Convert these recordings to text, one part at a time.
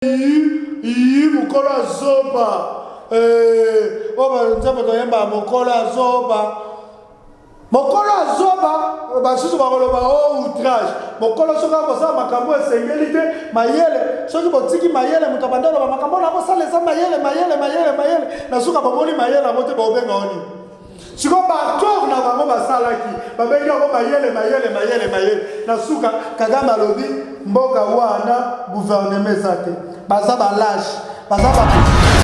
Mukola zoba oba nzamba toyemba mukola zoba basusu bakoloba outrage mukola soka kosa makambo esengeli te mayele soki botiki mayele muto bandalo ba makambo na kosala eza mayele na suka bamoni mayele yango te bobenga oni siko bator na bango basalaki babengi yango mayele na suka Kagame alobi mboka wana gouvernement eza te baza balâche.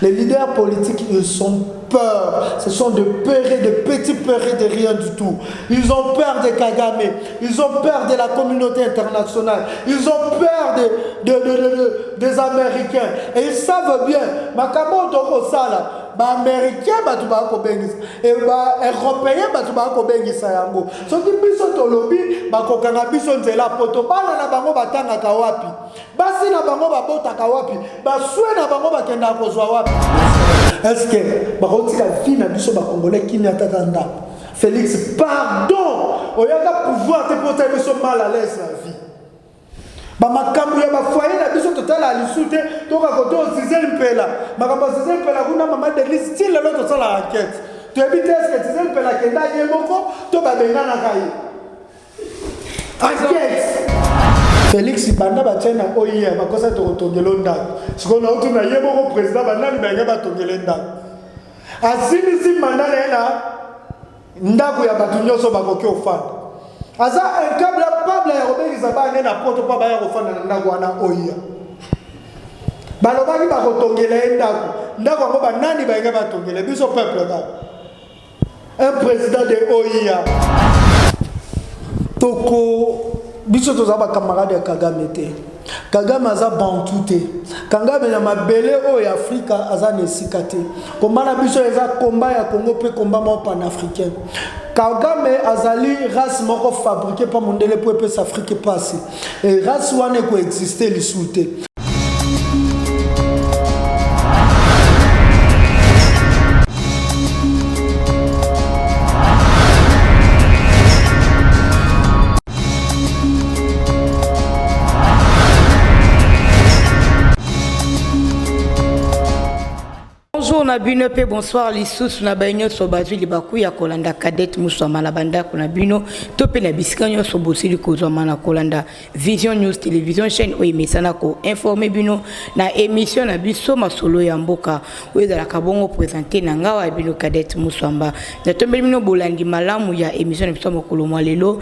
Les leaders politiques, ils ont peur. Ce sont des peurés, des petits peurés de rien du tout. Ils ont peur de Kagame. Ils ont peur de la communauté internationale. Ils ont peur des Américains. Et ils savent bien. Makamo toko sala. Ba Américains batu ba ko bengisa. Et ba Européens batu ba ko bengisa yango. So ki biso tolobi ba ko kanga biso nzela poto bana na bango batanga ka wapi. Basi na bango babota ka wapi. Ba swe na bango bakenda kozwa wapi. Est-ce que ba kotika vie na biso ba congolais qui n'atata nda. Félix, pardon. Oyaka pouvoir te porter biso mal à l'aise la vie. Ba makambu ya ba foyer na biso totala alisute toka koto Zizel Mpela makambo Zizel Mpela kuna mama de style là to sala enquête tu habites est-ce que Zizel Mpela kenda yemoko to ba benga na kai enquête Félix banda ba tena oya ba kosa to tongelonda siko na utu na yemoko président banda ni benga ba tongelenda asini si mandala ena ndako ya batu nyoso ba koki ofanda aza un câble pable ya robengisa bana na poto pa ba ya kofanda na ndako wana oya balobaki ba kotongela ndako ngo ba nani ba nga batongela biso peuple ka un président de oya toko biso toza ba camarade ya Kagame te Kagame aza bantu te Kagame na mabele o ya Afrika aza nesika te komana biso eza combat ya Congo pe combat mo panafricain Kagame azali race moko fabriquée par mondele pour pesa Afrique passé et race wane ko exister lisuté. Bonjour Nabino pe bonsoir lissus na baigno so bazwi libaku ya kolanda Cadet Musoma na banda kuna bino tope na biskanyo so bosili kozoma na kolanda Vision News Television chaîne oyemesana ko informer bino na émission na biso masolo ya mboka oyezala kabongo présenter na ngawa bino Cadet Musoma na tombe bino bolandi malamu ya émission na biso mokolo mwa lelo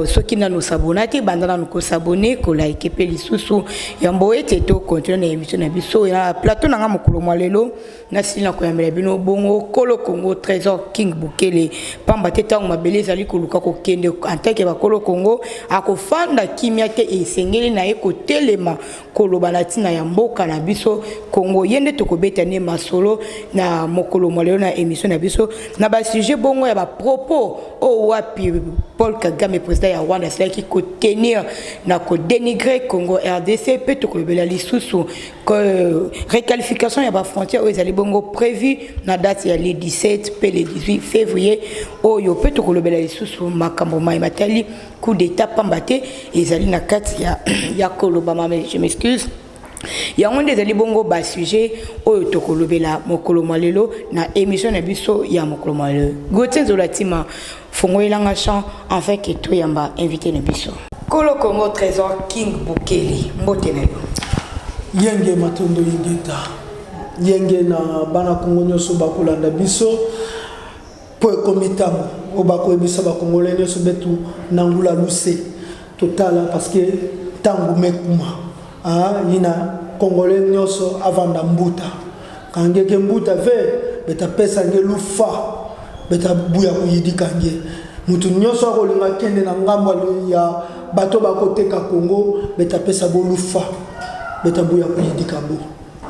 soki na no sabonate bandana no ko sabone ko like pe lisusu ya mboete to continuer na émission na biso ya plateau na nga mokolo mwa lelo Nasina koyambela bino bongo Kolo Congo Trésor King Bukele pamba teta mabele zali koluka ko kende antake ba Kolo Congo akofanda kimia te esengeli na eko telema koloba na tina ya mboka na biso Congo yende tokobeta ne masolo na mokolo molelo na émission na biso na ba sujet bongo ya ba propos o wapi Paul Kagame président ya Rwanda c'est qui ko tenir na ko dénigrer Congo RDC pe tokolobela lisusu que réqualification ya ba frontière ezali bongo prévu na date ya le 17 pe le 18 février oyo pe tokolobela lisusu makambo mai matali coup d'état pambate ezali na kati ya koloba mame je m'excuse ya onde ezali bongo ba sujet oyo tokolobela mokolo malelo na émission na biso ya mokolo malelo Gauthier Zolatima fongoyelanga chant enfin que to yamba invité na biso Kolo Congo Trésor King Bukele mbote na yo yenge matondo yengeta yenge na bana Congo nyoso bakolanda biso po komitamo obako ebisa ba Congolais nyoso betu nangula luse total parce que tangu mekuma yina Congolais nyoso avanda mbuta kangeke mbuta ve beta pesa ngelufa beta buya kuyidika nge mutu nyoso akolinga kende na ngambo ya bato bakoteka Congo beta pesa bolufa beta buya kuyidika bo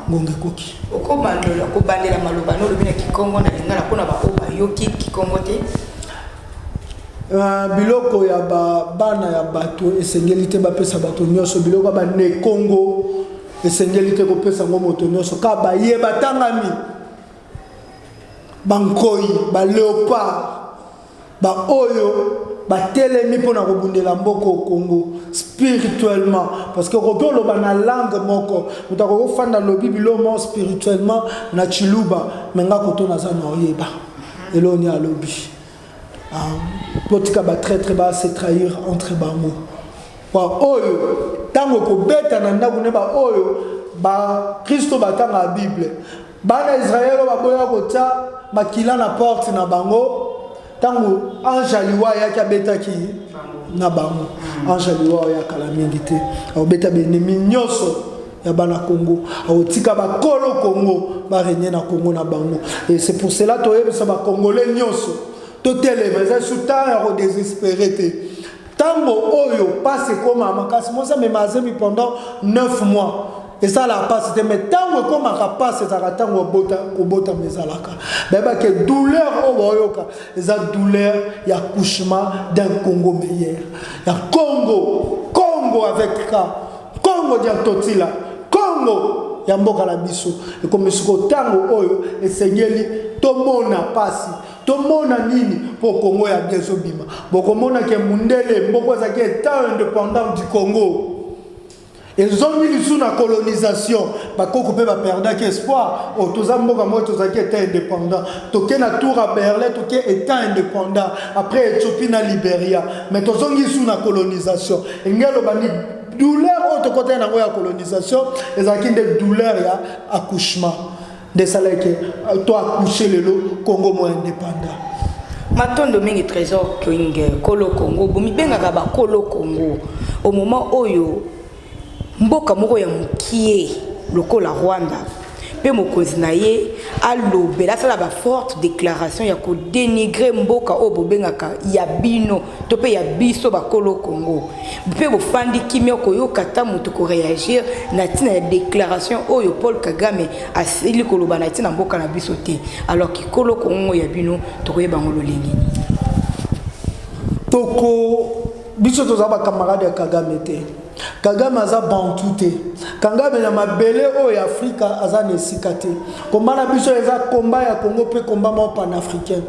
ngonge koki okobandela kobandela maloba no lobina kikongo na lingala pona ba oba yoki kikongo te biloko ya bana ya bato esengeli te bapesa bato nyonso biloko ba ne Congo esengeli te kopesa ngo moto nyonso ka ba ye batangami bankoi ba léopard ba oyo batelemi mpona kobundela mboka au Congo spirituellement parce que koki oloba na langue moko moto akokofanda lobi bilomo spirituellement na chiluba me nga koto naza na oyeba eloni alobi potika batraître base trahir entre bango oyo ntango ekobeta na ndako ne baoyo bakristo batanga ya bible bana israele oyo baboya kotia makila na porte na bango ntango ange aliwa ayaki abetaki na bango ange aliwa oyo akala mingi te akobeta baennemi nyonso ya bana Congo akotika bakolo Congo barenye na Congo na bango et c'est pour cela toyebisa bakongolais nyonso totelema eza sous temps ya kodésespéré te ntango oyo pasi ekoma makasi mosa mema azemi pendant 9 mois eza la passe te mais ntango ekomaka pasi ezalaka ntango kobotama ezalaka bayebake douleur oyo baoyoka eza douleur ya accouchement d'un Congo meilleur ya Congo avec ka Congo dia totila Congo ya mboka na biso ekomisuko ntango oyo esengeli tomona pasi tomona nini po Congo ya biso bima bokomona ke mundele mboko ezaki état indépendant du Congo ezongi lisu na colonisation bakoko pe baperdaki espoir toza mboka moyo tozaki état indépendant toke na tour à Berlin toke état indépendant après Éthiopie na Libéria mais tozongi lisu na colonisation engelo bani douleur autre côté na ya colonisation ezaki nde douleur ya accouchement de salake to accoucher lelo Congo mo indépendant matondo mingi trésor king kolo Congo bomi bengaka ba kolo Congo au moment oyo mboka moko ya mukie lokola Rwanda pe mokonzi na ye alobela sala ba forte déclaration ya ko dénigrer mboka o bobengaka ya bino to pe ya biso ba kolo Congo pe bo fandi kimio ko yokata mutu ko réagir na tina ya déclaration oyo Paul Kagame asili koloba na tina mboka na biso te alors que kolo Congo ya bino to ko yeba ngolo lengi toko biso to za ba camarade ya Kagame te Kagame aza bantu te Kagame na mabele oyo Afrika aza nesika te komba na biso eza komba ya Congo pe komba mo panafricain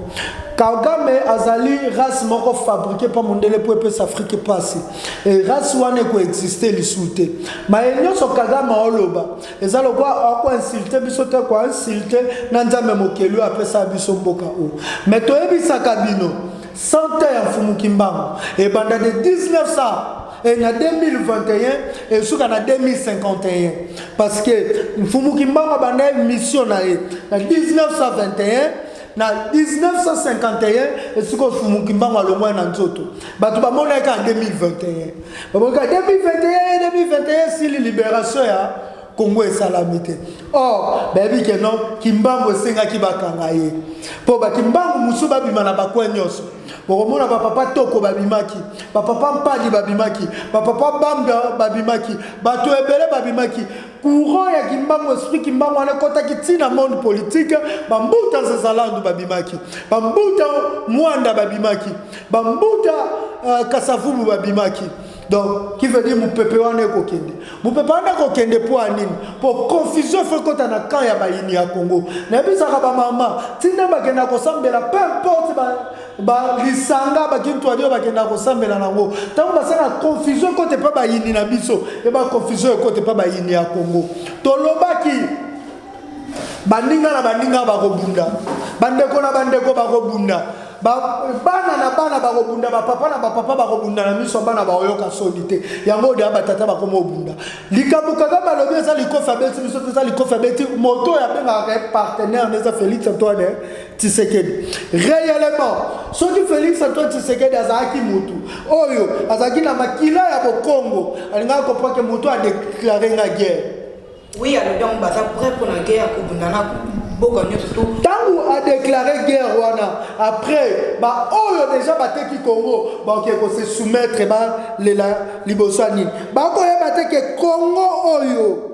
Kagame azali race moko fabriqué par mondele po pe Afrique passe et race wane ko exister lisuté mais nyonso Kagame oloba eza lokwa ako insulter biso te ko insulter na nzambe mokelu apesa biso mboka o mais toyebisa kabino santé ya mfumu kimbango et banda de 1900 et en 2021 et jusqu'en 2051 parce que Mfumu Kimbangu banda mission na 1921 na 1951 et ce que Mfumu Kimbangu alomwa na nzoto batu ba mona ka en 2021 ba mona 2021 si libération ya Congo esalamité or baby ke non Kimbangu senga ki bakanga ye po ba Kimbangu musu ba bima na bakwa nyonso bokomona papa toko babimaki papa mpadi babimaki papa bamba babimaki bato ebele babimaki courant ya Kimbangu esprit Kimbangu ana kotaki tina monde politique bambuta nzazalandu babimaki bambuta mwanda babimaki bambuta kasavubu babimaki donc qui veut dire mon peuple wana kokende mon peuple wana kokende pour anine pour confusion faut kota na camp ya bayini ya Congo na bisaka ba mama tina bakenda ko sambela peu importe ba lisanga bakintu adio bakenda ko sambela nango tango basana confusion kote pa bayini na biso e ba confusion kote pa bayini ya Congo tolobaki bandinga na bandinga bakobunda bandeko na bandeko bakobunda bana na bana bakobunda papa na papa bakobunda na miso bana baoyoka solité yango de batata bakomo bunda likabuka kama lobi eza likofabeti miso eza likofabeti moto ya benga partenaire neza Félix Antoine Tshisekedi réellement soki Félix Antoine Tshisekedi azaki mutu oyo azaki na makila ya Congo alinga ko que moto a déclaré la guerre oui alors donc baza prêt pour la guerre ko bundana Tango a déclaré guerre wana après ba oyo déjà bateki Congo ba ok ko se soumettre ba lela libosani ba ko ya bateki Congo oyo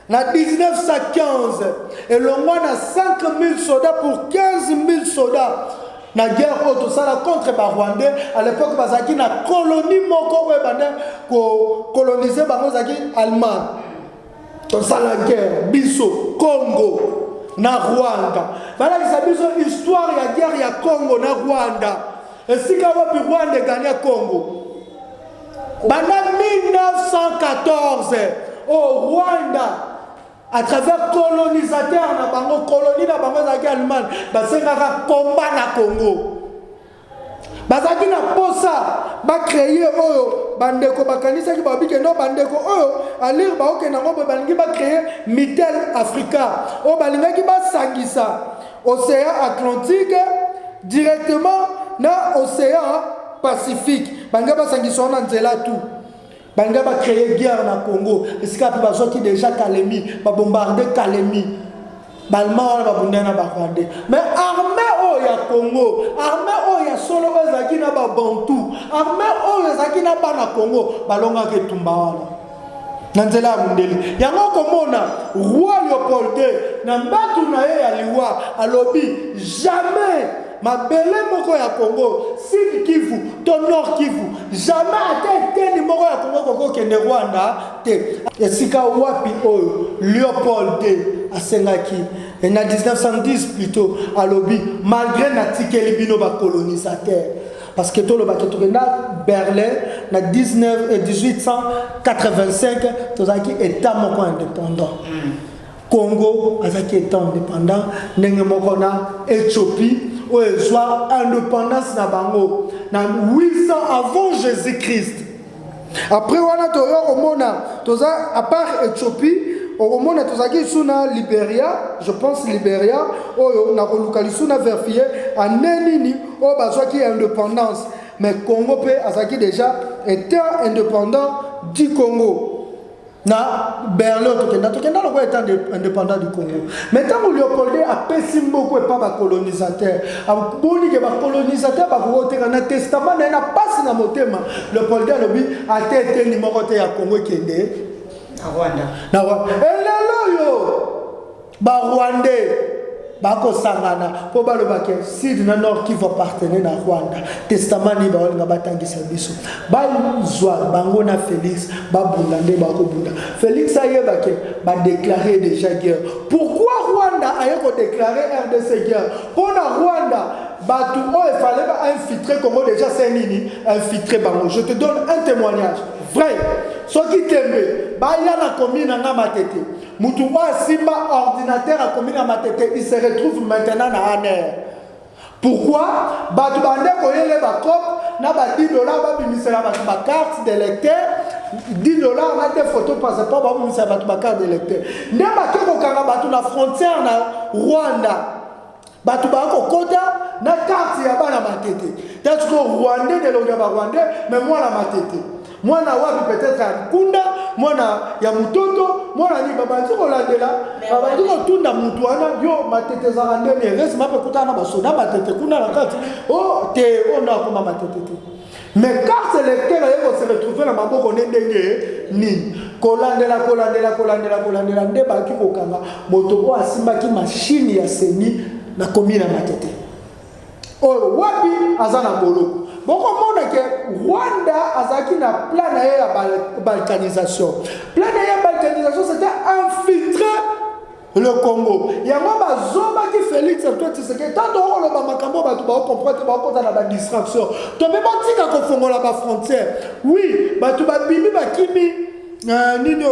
na 1915 et le mois na 5000 soldats pour 15000 soldats na guerre auto ça contre ba Rwandais à l'époque bazaki na colonie moko we banda ko coloniser bango zaki allemand to ça la guerre biso Congo na Rwanda. Voilà que ça biso histoire ya guerre ya Congo na Rwanda. esika wapi Rwanda gagné Congo bana 1914 au Rwanda à travers colonisateur na bango colonie na bango zaki Allemagne basengaka combat na Congo bazaki na posa ba créer oyo bandeko bakanisa ki babike no bandeko oyo alir ba oke na ngobe balingi ba créer Mitel Africa o balingaki ba sangisa océan Atlantique directement na océan Pacifique banga ba sangisa na nzela tout banga ba créer guerre na Congo esika pe bazoti déjà Kalemi ba bombarder Kalemi balma ba bundana ba Rwanda mais armée o ya Congo armée o ya solo ezaki na ba Bantu armée o ezaki na ba na Congo balonga ke tumba wana nanzela mundeli yango komona roi Léopold na mbatu na ye ya liwa alobi jamais mabele moko ya Congo Sud Kivu to Nord Kivu jamais ate moko ya Congo koko kende Rwanda te esika wapi oyo Léopold asengaki et na 1910 plutôt alobi malgré na tikeli bino ba colonisateur parce que tout le bateau na Berlin na 1885 tozaki état moko indépendant Congo azaki état indépendant ndenge moko na Éthiopie où soit indépendance na bango na 800 avant Jésus-Christ après wana toyo omona toza à part Éthiopie omona tozaki suna Libéria je pense Libéria oyo na kolukali suna verfier anenini o bazwaki indépendance mais Congo pe azaki déjà état indépendant du Congo na Berlin tokenda le roi étant indépendant du Congo mais tant Léopold a pesi beaucoup pas ba colonisateur aboni ke ba colonisateur ba voter na testament na passe na motema Léopold lobi atete ni moko te ya Congo kende na Rwanda elelo yo ba Rwandais bako sangana po balobake Sud na Nord qui va appartenir na Rwanda testament ni ba olinga batangisa biso ba zwa bango na Félix ba bundande bako bunda Félix ayebake ba déclarer déjà guerre pourquoi Rwanda ayeko déclarer RDC guerre pour na Rwanda batu o il fallait ba infiltrer Congo déjà c'est nini infiltrer bango je te donne un témoignage vrai soki tembe ba yana commune na matete mutu wa simba ordinateur a commune na matete il se retrouve maintenant na ANR pourquoi batu bande ko yele ba cop na ba $10 ba bimisela ba carte d'électeur $10 na des photos passeport ba bimisela ba carte d'électeur ndeba ke ko kanga batu na frontière na Rwanda batu ba ko kota na carte ya bana matete parce que Rwandais de l'Onia ba Rwandais mais moi la matete moi na wapi peut-être à Kunda moi na ya mutoto moi na ni baba nziko landela baba nziko tunda mutu wana yo matete za ndeni reste mape kutana ba soda matete kuna na kati oh te on a koma matete te mais carte électeur yeko se retrouver na maboko ndenge ni kolandela nde ba ki kokanga moto ko asimbaki machine ya seni na komina matete oh wapi azana boloko boko mona ke Rwanda azaki na plan ya balkanisation c'était infiltrer le Congo yango bazoba ki Félix Antoine Tshisekedi tando olo ba makambo ba tu ba comprendre ba ko na ba distraction to be batika ko fongola ba frontière oui ba tu ba bimi ba kimi nini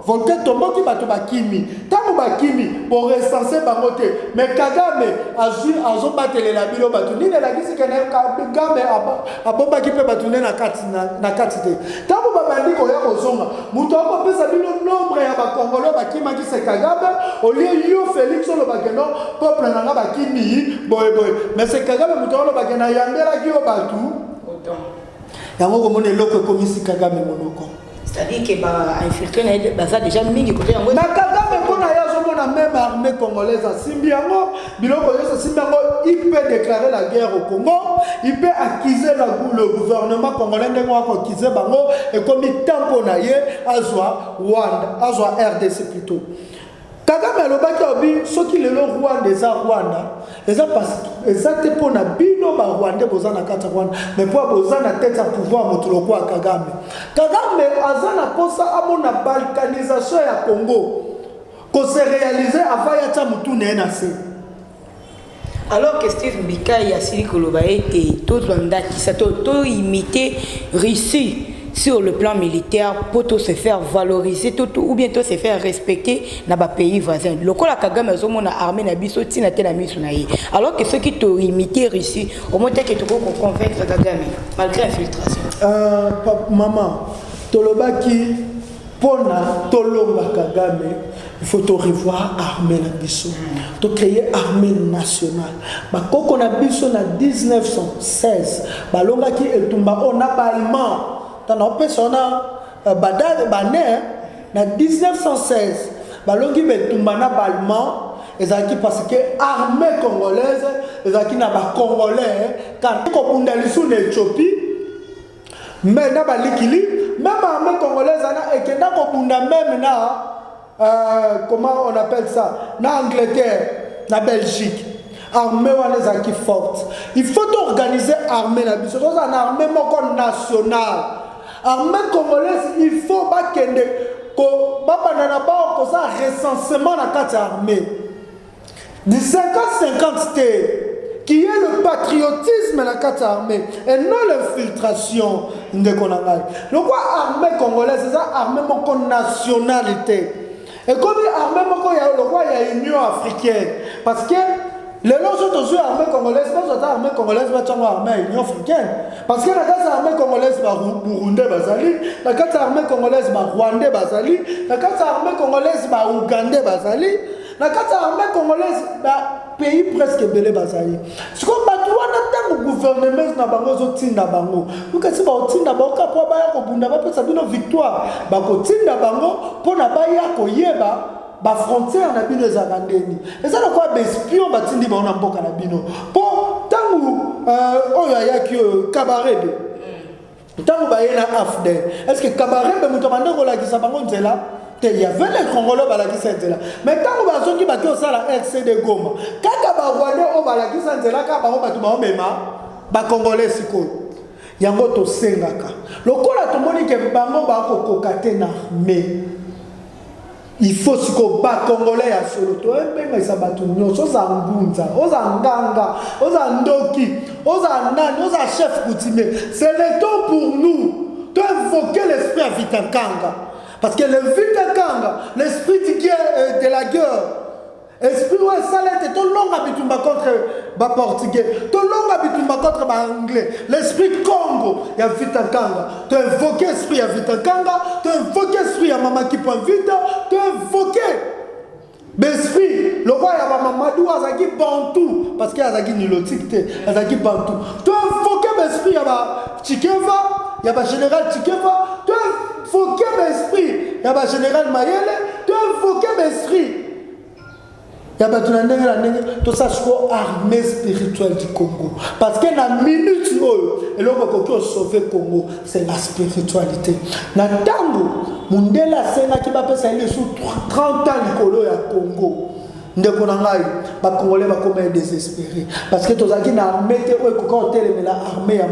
volcan tombaki bato bakimi tango bakimi bo recenser bango te mais Kagame azo batelela bilo bato nini elakisi kene Kagame abombaki mpe bato nde na kati te tango babandi koya kozonga moto akopesa bino nombre ya bakongolo bakimaki se Kagame olie yo Félix olobake no peuple nanga bakimi boyeboye mais se Kagame moto olobake na yambelaki yo bato yango komona eloko ekomisi Kagame monoko c'est-à-dire que infiltré ça déjà mingi côté yango na Kagame mpona ya zomona même armée congolaise asimbi yango biloko nyonso asimbi yango il peut déclarer la guerre au Congo il peut accuser le gouvernement congolais ndenge akoaccuser bango ekomi tempo na ye azwa Rwanda azwa RDC plutôt Kagame alobaki obi soki lelo Rwanda eza Rwanda eza te mpona bino ba Rwanda boza na kati ya Rwanda mais po boza na tête ya pouvoir moto lokwa Kagame aza na posa amona balkanisation ya Congo ko se réaliser avant ya tia mutu na se Alors que Steve Mbika y a Sili Koloba et tout qui s'est imité Russie sur le plan militaire pour tout se faire valoriser ou bientôt se faire respecter dans les pays voisins. Le cas Kagame a une armée na biso tina te na miso na ye. Alors que ceux qui t'ont imité Russie, au moins que tu peux convaincre Kagame malgré l'infiltration. Maman, tolobaki pona tolonga Kagame, il faut te revoir armée na biso. To créer armée nationale. Ba koko na biso na 1916, balonga ki etumba on a allemand. Dans un persona badal bané na 1916 balongi betumbana allemand ezaki parce que armée congolaise ezaki na ba congolais quand ko bunda lisu na Éthiopie mais na balikili même armée congolaise ana ekenda ko bunda même na comment on appelle ça na Angleterre na Belgique armée wana ezaki forte. Il faut organiser armée na biso ça na armée moko nationale. Armée congolaise, il faut pas que ça recensement dans la armée. Du 50-50 qui est le patriotisme dans la armée et non l'infiltration de Konangai. Donc, l'armée congolaise, c'est ça, armée nationalité. Et comme l'armée il y a l'Union africaine. Parce que les gens sont armée congolaise, mais armée congolaise va armée Union africaine. Parce que la carte armée congolaise va Burundais bazali, la carte armée congolaise va Rwandais bazali, la carte armée congolaise va Ougandais bazali, la carte armée congolaise va pays presque belé bazali. Ce qu'on va trouver dans le gouvernement na bango zotinda bango. Donc si ba otinda bango pour ba ya ko bunda ba pesa bino victoire, ba ko tinda bango pour na ba ya ko yeba. Ba frontière na bino za kandeni eza na kwa bespion batindi ba na mboka na bino po tangu oyo ayaki Kabarebe tangu ba yena afde est-ce que Kabarebe muto bandeko la kisa bango nzela te il y avait les Congolais ba la kisa nzela mais tangu ba zongi ba to sala RCD Goma kaka ba Rwanda o ba la kisa nzela ka ba batu ba mema ba Congolais siko yango to sengaka lokola to moni ke bango ba ko kokate na mais il faut que les Congolais à solo to embenga isabatu nyoso za ngunza oza nganga oza ndoki oza nani oza chef coutumier c'est le temps pour nous d'invoquer l'esprit à Vitakanga parce que le Vitakanga l'esprit de la guerre esprit ouais salette to longa bitumba contre ba portugais to longa bitumba contre ba anglais l'esprit Congo ya Vitakanga to invoquer esprit ya Vitakanga to invoquer esprit ya mama qui point vite to invoquer l'esprit le roi ya Mamadou azaki bantou parce que azaki nilotique te azaki bantou to invoquer l'esprit ya ba Chikeva ya ba général Chikeva to invoquer l'esprit ya ba général Mayele to invoquer l'esprit il y a tout ça c'est l'armée spirituelle du Congo. Parce que dans la minute et là on sauver le Congo, c'est la spiritualité. Dans le temps, Mundela Sena qui va passer sous 30 ans du Congo. Ndeko nangai ba Congolais ba comme désespéré parce que tozaki na armée te o ko teleme la armée ya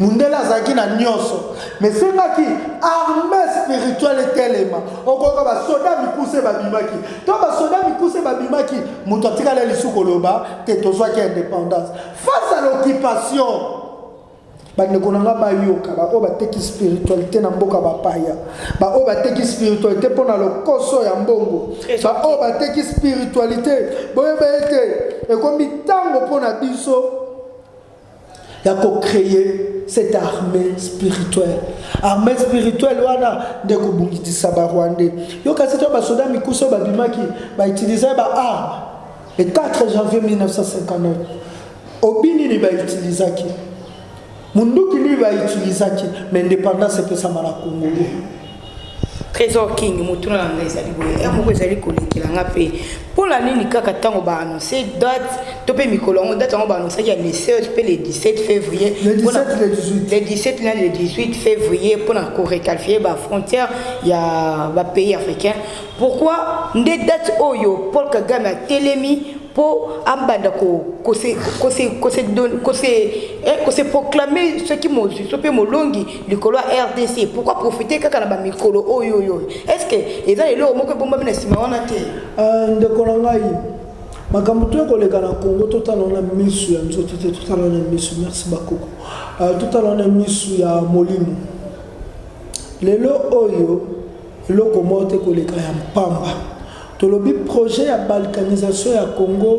Mundela zaki na nyonso mais c'est là qui armée spirituelle telema o ko ba soda mikuse ba bimaki to ba soda mikuse ba bimaki muto tikala lisukoloba te tozwaki indépendance face à l'occupation bandeko nanga bayoka ba o bateki spiritualité na mboka bapaya ba o bateki spiritualité pona lokoso ya mbongo ba o bateki spiritualité boyeba ete ekomi tango pona biso ya ko créer cette armée spirituelle wana de ko bungitisa ba Rwandais yo kasi to ba soda mikuso ba bimaki ba utiliser ba arme le 4 janvier 1959 obini ni ba utilisaki Munduki lui va utiliser mais l'indépendance c'est que ça m'a Congo. Trésor King mutuna na ngeza liboye. Moko ezali kolekela ngape. Pour l'année ni kaka tango ba annoncer date topé mikolongo date on ba annoncer il y a le 16 puis le 17 février. Le 17 le 18. Le 17 et le 18 février pour qu'on réqualifier ba frontière il y a ba pays africain. Pourquoi des dates oyo Paul Kagame a télémi pour ambanda ko se proclamer ce qui mo sopé molongi likolo RDC. Pourquoi profiter kaka na ba mikolo oyo est-ce que eza lelo moko bomba na sima wana te ndeko ngai makambo to koleka na Congo totalona misu ya nzoto te totalona misu merci bakoko totalona misu ya molimo lelo oyo eloko mote koleka ya mpamba tolobi projet ya balkanisation ya Congo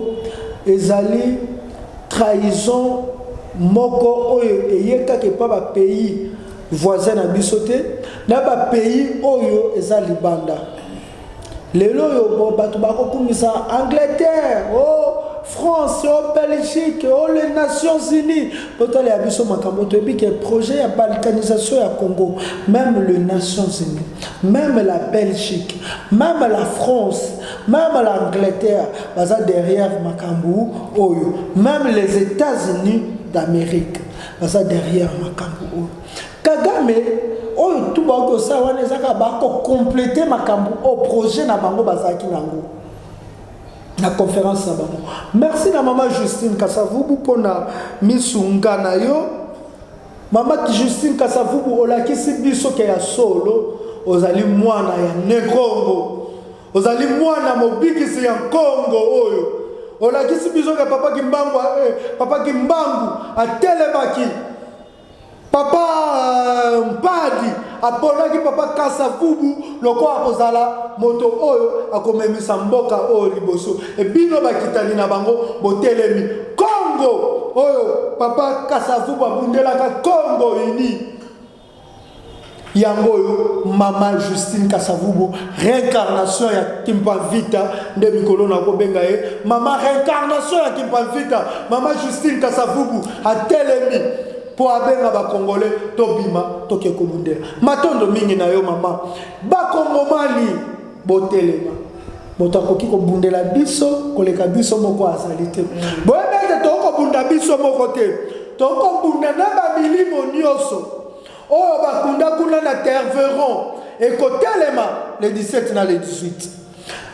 ezali trahison moko oyo eyekaka epa ba pays voisin na biso te na ba pays oyo eza libanda lelo oyo bato bakokumisa Angleterre France Belgique les Nations Unies potale ya biso makambo to ebi que projet ya balkanisation ya Congo même les Nations Unies même la Belgique même la France même l'Angleterre baza derrière makambo oyo même les États-Unis d'Amérique baza derrière makambo oyo Kagame oyo tout bako sa wana ezaka bako compléter makambo au projet na bango bazaki nango na conférence na bango. Merci na maman Justine Kasavubu pona misunga na yo. Maman Justine Kasavubu olakisi biso ke ya solo ozali mwana ya Nekongo. Ozali mwana mobikisi ya Kongo oyo. Olakisi biso ke papa Kimbangu atelemaki. Papa Mpadi aponaki papa Kasavubu loko akozala moto oyo akomemisa mboka oyo liboso ebino bakitani na bango botelemi Congo oyo papa Kasavubu abundelaka Congo ini yango oyo mama Justine Kasavubu réincarnation ya Kimpavita nde mikolo na kobenga ye mama réincarnation ya Kimpavita mama Justine Kasavubu atelemi po abenga ba Congolais tobima toke komundela matondo mingi na yo mama ba Kongomani botelema motakoki ko bundela biso koleka biso moko azalite boyebete toko bunda biso moko te toko bunda na ba milimo nyoso oyo bakunda kuna na Terveron ekotelema le 17 na le 18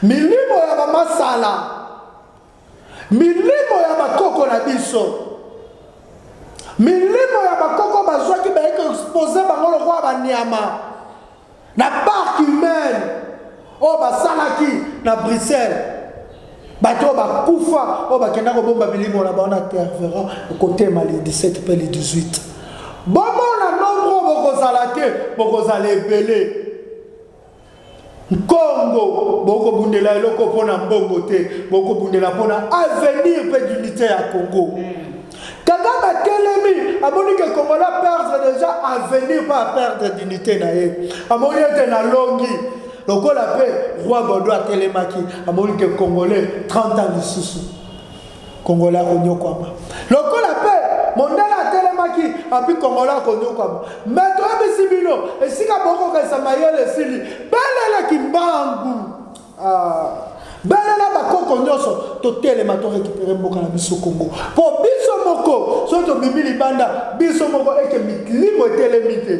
milimo ya ba masala milimo ya bakoko na biso milimo ya bakoko bazwaki baeke expose bango lokwa banyama na parc humaine oyo basalaki na Bruxelles bato bakufa oyo bakenda kobomba milimo na bango na Terveron ekotema le 17 pe le 18 bomona nombre bokozala te bokozala ebele Congo bokobundela eloko mpona mbongo te bokobundela mpona avenir mpe d'unité ya Congo Kagame telemi amoni que Congolais perdre déjà avenir pas perdre dignité na ye amoni ete na longi lokola pe roi Baudouin telemaki amoni que Congolais 30 ans lisusu Congolais konyokwama lokola pe mondela telemaki api Congolais konyokwama mais to ebisi bino esika boko kasa mayele sili belela Kimbangu belela bakoko nyonso totelema to récupérer mboka na biso Congo po biso moko so to bibili banda biso moko eke milimo etelemi te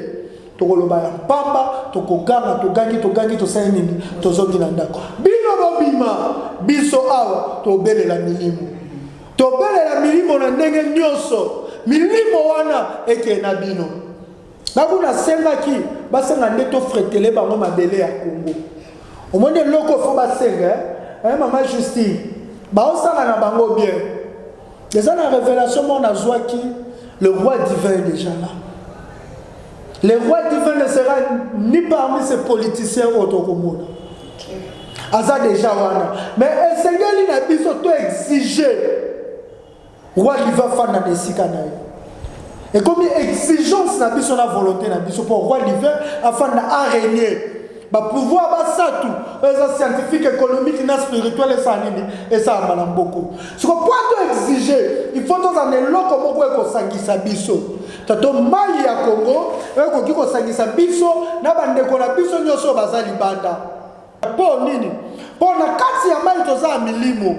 tokoloba ya pamba tokoganga togangi tosali nini tozongi na ndako bino bobima biso awa tobelela milimo na ndenge nyonso milimo wana eke na bino nakuna sengaki basenga nde tofretele bango mabele ya Congo omoni eloko fo basenga maman Justine baosala na bango bien déjà la révélation mon azwaki le roi divin est déjà là le roi divin ne sera ni parmi ces politiciens autocommune aza déjà wana mais esengeli na biso to exiger roi divin fana na esika na ye et comme exigence na biso na volonté na biso pour roi divin afin na arrêter ba pouvoir ba satu les scientifiques économiques na spirituel et sanini et ça mala mboko ce qu'on peut exiger il faut dans un eloko moko ekosangisa biso tato mai ya Congo ekoki kosangisa biso na bandeko na biso nyoso bazali banda po nini po na kati ya mai toza milimo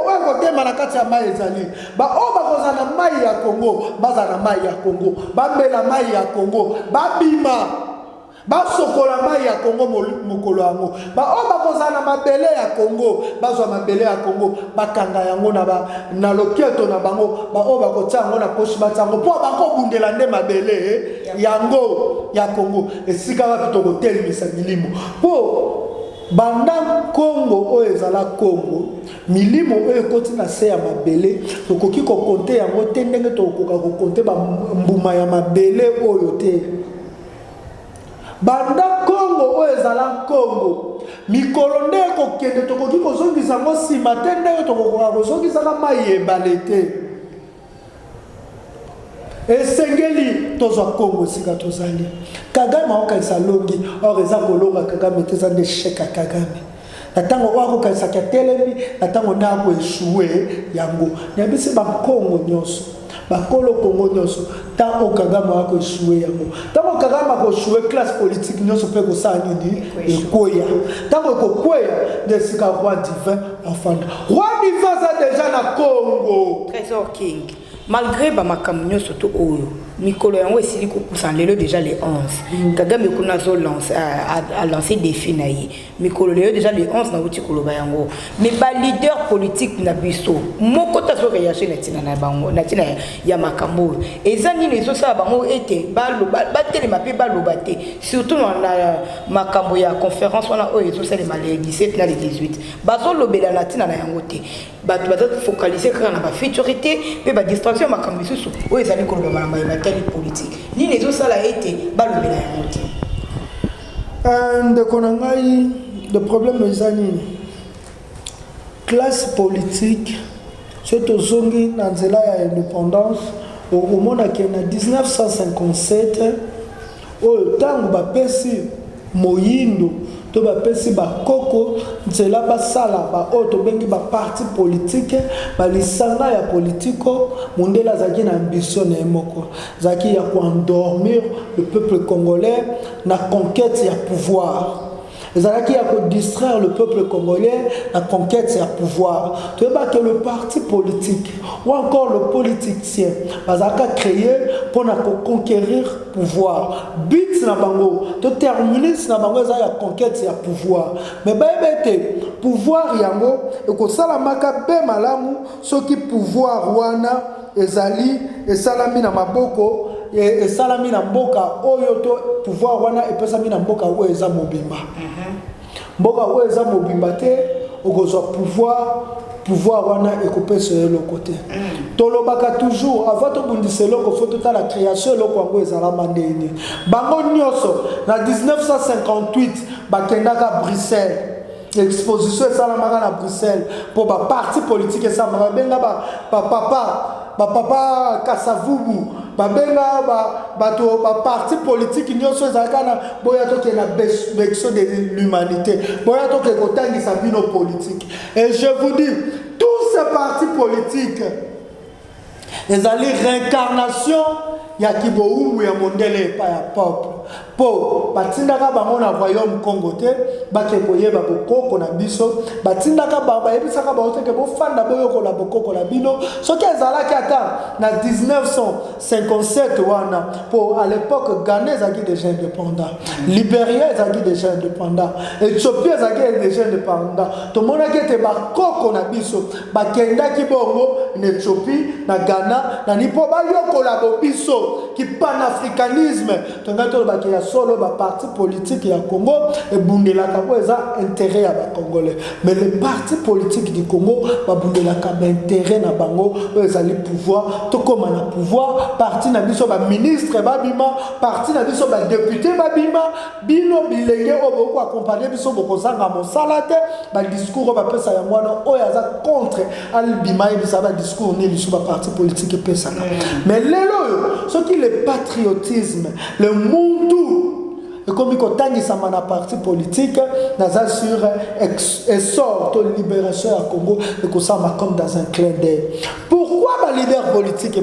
oyo kotema na kati ya mai ezali oyo bakoza na mai ya Congo baza na mai ya Congo bambela mai ya Congo babima basokola mai ya Congo mokolo yango oyo bakoza na mabele ya Congo bazwa mabele ya Congo bakanga yango na loketo na bango oyo bakotia yango na poche batia yango mpo bakobundela nde mabele yango ya Congo esika wapi tokotelemisa milimo mpo banda Congo oyo ezala Congo milimo oyo ekoti na se ya mabele tokoki kokonte yango te ndenge tokoka kokonte bambuma ya mabele oyo te. Banda Congo oyo ezala Congo mikolo nde kokende tokoki kozongisa yango nsima te ndenge tokokoka kozongisaka mai ebale te. Esengeli tozwa Congo sika tozali Kagame akokanisa longi or eza kolonga Kagame te eza nde sheka Kagame na ntango oyo akokanisaka telemi na ntango nde akoeshue yango nayebisi bakongo nyonso bakolo Congo nyonso ntango Kagame akoeshue yango ntango Kagame akoeshue classe politique nyonso mpe kosala nini ekweya ntango ekokweya nde sika roi divin afanda. Roi divin aza deja na Congo Trésor King. Malgré makambo nyonso to oyo mikolo yango esili kokusa lelo déjà les 11 Kagame kuna zo lance a lancé défi na ye mikolo lelo déjà les 11 na wuti koloba yango mais ba leader politique na biso moko ta so réagir na tina na bango na tina ya makambo ezani les so bango ete ba telema pe ba lobate surtout na makambo ya conférence wana oyo so sele malé 17 na le 18 bazo lobela na tina na yango te ba focaliser kaka na ba futurité pe ba distraction makambo biso oyo ezali koloba malamba ya politique ni les autres ça l'a été balobela ya moté de konangai le problème ezani classe politique surtout zongi na nzela ya indépendance au mona ke na 1957 oyo tango bapesi moyindo to bapesi bakoko nzela basala ba oyo tobengi baparti politique balisanga ya politiko mondela azalaki na ambition na ye moko azalaki ya koendormir le peuple congolais na conquête ya pouvoir ezalaki ya distraire le peuple congolais la conquête ya pouvoir. Tu vois que le parti politique ou encore le politicien bazaka créé pour conquérir pouvoir. But na bango to terminer na bango za ya conquête ya pouvoir. Mais bébé pouvoir yango ekosala makabe malamu soki pouvoir wana ezali esalami na maboko et salami na mboka oyo to pouvoir wana epesami na mboka oyo eza mobimba mboka oyo eza mobimba te okozwa pouvoir wana ekopesa le côté tolobaka toujours avant to bundisa eloko faut to la création eloko yango ezala mandeni bango nyonso na 1958 bakendaka Bruxelles exposition esalamaka na Bruxelles pour ba parti politique esalamaka benga papa Kasavubu babenga bato ba parti politique nyonso ezakana boya toke na beso de l'humanité boya toke kotangisa bino politique. Et je vous dis tous ces partis politiques ezali réincarnation ya kiboumbu ya mondele pa ya peuple po batindaka bango na royaume Congo te bake koyeba bokoko na biso batindaka baba yebisaka ba oteke bo fanda boyoko la bokoko la bino soki ezalaki ata na 1957 wana po à l'époque Ghana ezaki déjà indépendant, Libéria ezaki déjà indépendant, Éthiopie ezaki déjà indépendant. To monaki te bakoko na biso bakendaki bongo na Éthiopie na Ghana na nipo bayoko la biso qui panafricanisme tongato baki ya solo ba parti politique ya Congo et bundelaka ko eza intérêt ya ba Congolais, mais les partis politiques du Congo ba bundelaka ba intérêt na bango ezali pouvoir to koma na pouvoir parti na biso ba ministre ba bima parti na biso ba député ba bima bino bilenge oboko accompagner biso boko zanga mosala te ba discours ba pesa ya mwana oyo aza contre al bima et bisa ba discours ni biso ba parti politique pesa na mais lelo ce qui le patriotisme le monde et comme il continue sa mana parti politique naza sur essor de libération à Congo et que ça m'a comme dans un clin d'œil. Pourquoi les leaders politiques et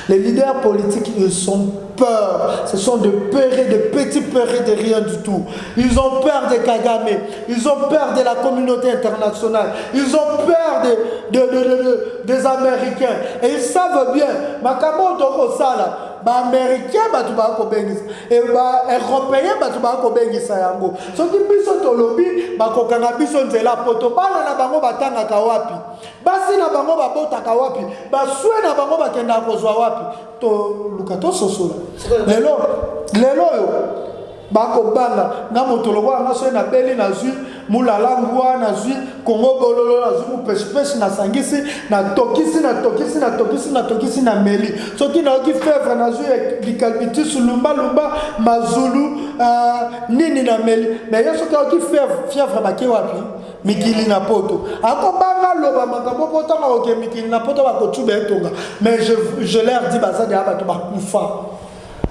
les leaders politiques ils sont peur, ce sont des peurés, des petits peurés de rien du tout. Ils ont peur de Kagame, ils ont peur de la communauté internationale, ils ont peur des Américains et ils savent bien makambo toko sala ba américain batu ba ko bengisa et ba européen batu ba ko bengisa yango soki biso tolobi ba ko kanga biso nzela poto bana na bango batanga ka wapi basi na bango babota ka wapi baswe na bango bakenda kozwa wapi to lukato sosola lelo yo bako banga na motolo kwa ngaso na beli na zui mulalangwa nazwi Congo bololo nazwi mupeshpesh na sangisi na tokisi na meli soki na oki fièvre nazwi bicalbitis lumba mazulu nini na meli mais yo soki oki fièvre baki wapi mikili na poto akobanga loba makambo poto na oke mikili na poto bakotuba etonga mais je leur dis baza de abato bakufa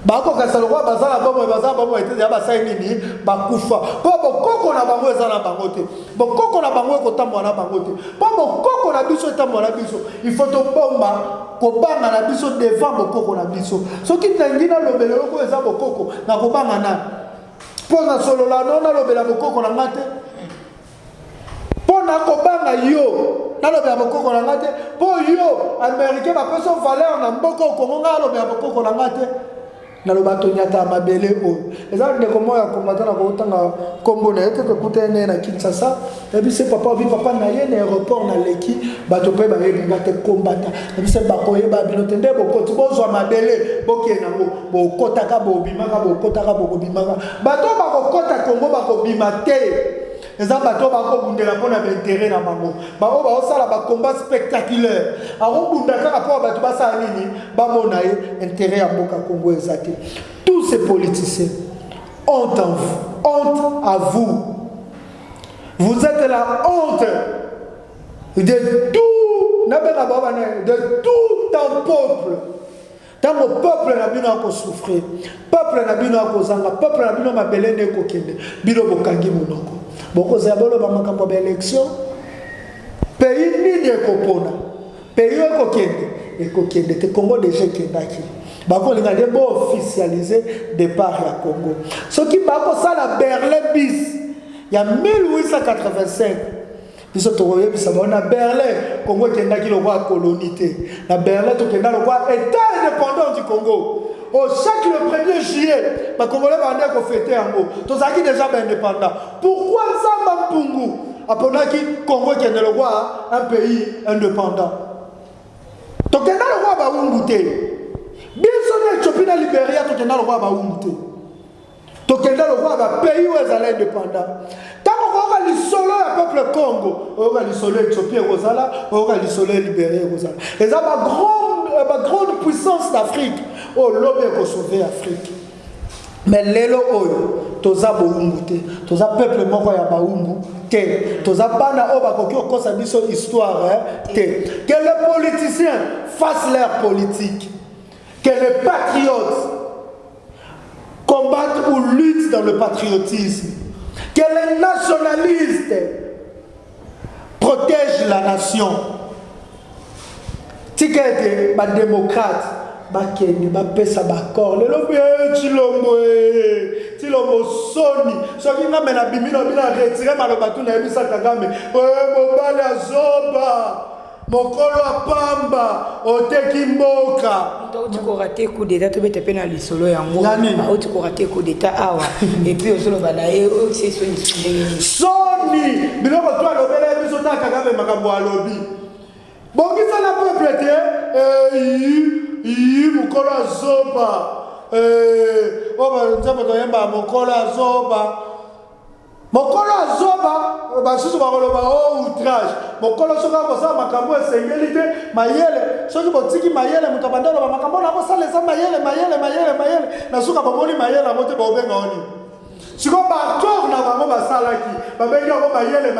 bako kasalo kwa bazala bomo ete ya basai nini bakufa po bokoko na bango eza na bango te bokoko na bango ekotambola na bango te po bokoko na biso etambola na biso il faut tobomba kobanga na biso devant bokoko na biso soki ntangi na lobele loko eza bokoko na kobanga na po na solola no na lobela bokoko na ngate po na kobanga yo na lobela bokoko na ngate po yo américain ba peso valeur na mboko kongo nga lobela bokoko na ngate na lobato nyata mabele o eza ndeko moya komata na kotanga kombo na ete kokutene na Kinshasa et puis c'est papa na ye na aéroport na leki bato pe ba yebinga te kombata et puis c'est bakoye ba binotende bokoti bozwa mabele bokena ngo bokotaka bobimaka bokotaka bato bakokota Kongo bakobima te eza bato bakobundela mpona baintere na bango bao baosala bacombat spectaculaire akobunda kaka mpo bato basala nini bamona ye intere ya mboka Kongo eza te. Tous ces politiciens honte en vous, honte à vous. Vous êtes la honte de tout un peuple. Tant le peuple n'a bien à souffrir, peuple n'a bien à zanga, peuple n'a bien à belene kokende, bilo bokangi monoko. Boko zabolo ba makambo ba élection. Pays ni de kopona. Pays kokende te Congo déjà kendaki. Bako linga de bo officialiser départ ya Congo. Ce qui bako ça la Berlin bis. Il y a 1885. Biso tokoye bisa bona Berlin Congo kendaki le roi colonité. Na Berlin to kenda le roi état indépendant du Congo. Au chaque le 1er juillet, ba Congolais bande ko fêter yango. To zaki déjà indépendant. Pourquoi Nzamba Mpungu aponaki Congo kenda le roi un pays indépendant. To kenda le roi ba Wungute. Biso na Éthiopie na Libéria to kenda le roi ba Wungute. To kenda le roi ba pays où ils allaient indépendant. Le solo du peuple Congo, le solo Éthiopie Rosala, le solo Libéria Rosala. Et ça ma grande puissance d'Afrique. Oh l'homme est sauvé l'Afrique. Mais lelo oyo, toza boungute, toza peuple moko ya baungu te, toza bana oba koki okosa biso histoire te. Que les politiciens fassent leur politique, que les patriotes combattent ou luttent dans le patriotisme. Que les nationalistes protègent la nation. Tikete ba démocrate ba kende ba pesa ba corps le lobi Chilombo soni soki ngame na bimino bila retirer maloba tu na ebisa Kagame mobale azoba mokolo apamba oteki mboka tu korate coup d'état to bete pena lisolo yango tu korate coup d'état awa et puis osolo balaye c'est soni biloko to alobela biso ta Kagame makambo alobi bongisa na peuple te mokolo azoba oba nzambe to yemba mokolo azoba basusu bakoloba outrage mokolo soka kosa makambo esengeli te mayele soki botiki mayele moto abanda loba makambo na kosala eza mayele na suka bomoni mayele yango te bobenga oni siko bator na bango basalaki babengi yango mayele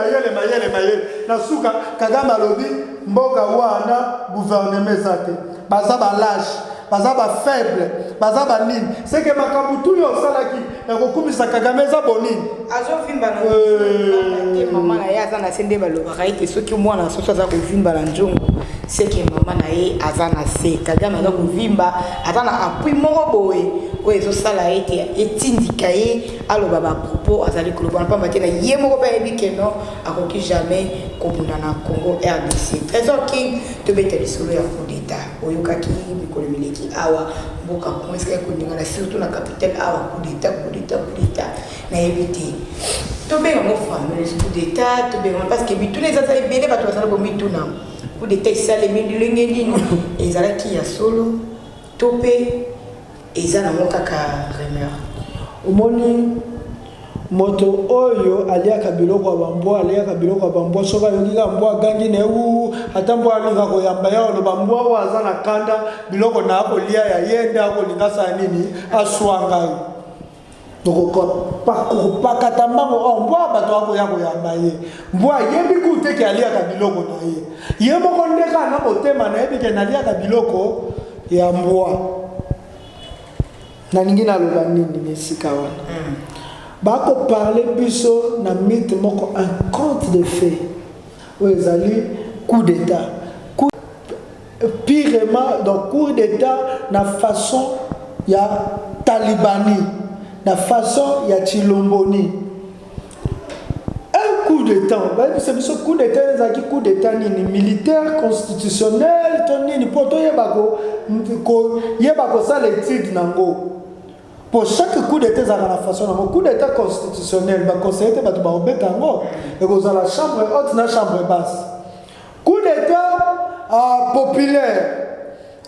na suka Kagame alobi mboka wana gouvernement eza te baza balage baza ba faible baza ba nini c'est que makambo tu yo salaki na kokumisa Kagame za bonini azovimba na mama na ye aza na sende balobaka ete soki mwana soso aza kovimba na nzongo c'est que mama na ye aza na se Kagame aza kovimba aza na appui moko boye oyo ezosala ete etindika ye aloba bapropos azali koloba na pamba te na ye moko mpe ayebi ke non akoki jamais kobunda na Congo RDC. Trésor King tobeta lisolo ya coup d'état oyokaki mikolo mileki awa mboka Congo eske koningana surtout na capitale awa coup d'état nayebi te tobenga mo fameux coup d'état tobenga parce que bituna ezala ebele bato bazala bomituna coup d'état esalemi ndenge nini ezalaki ya solo to mpe ezana mo kaka rumeur omoni moto oyo aliaka biloko bambo aliaka biloko bambo soka yokika mbo gangi ne u atambwa alinga koyamba ya oloba mbo wa azana kanda biloko na akolia ya yenda akolinga sa nini aswanga donc pakata mbango mbo bato akoya koyamba ye mbo yebi kuteke aliaka biloko na ye ye moko ndeka na motema na yebi ke naliaka biloko ya mbo na ningi na loba nini nesika wana bako parler biso na mythe moko un conte de fées où ezali coup d'état pirement donc coup d'état na façon ya talibani na façon ya chilomboni un coup d'état c'est biso coup d'état ezaki coup d'état nini militaire constitutionnel to nini poto yebako sala étude nango. Pour chaque coup d'état, ça a la façon. Un coup d'état constitutionnel, le conseiller va te remettre en haut. Et vous avez la chambre haute, la chambre basse. Coup d'état populaire.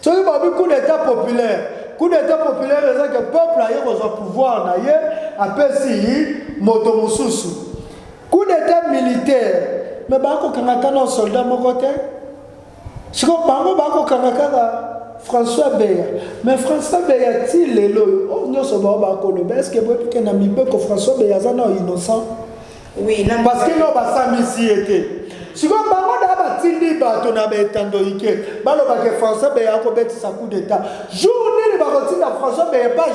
Tu vois, coup d'état populaire. Coup d'état populaire, c'est que le peuple a eu pouvoir, après si, motomususu. Coup d'état militaire. Mais quand on a un soldat, mon côté, si on a François Beya, mais François Beya il est là. On a ce moment où est-ce que vous pouvez dire que François Beya est innocent? Oui, non. Parce que nous avons ici été. Si vous avez dit que François Beya a commis sa coup d'état, journée de François Beya pas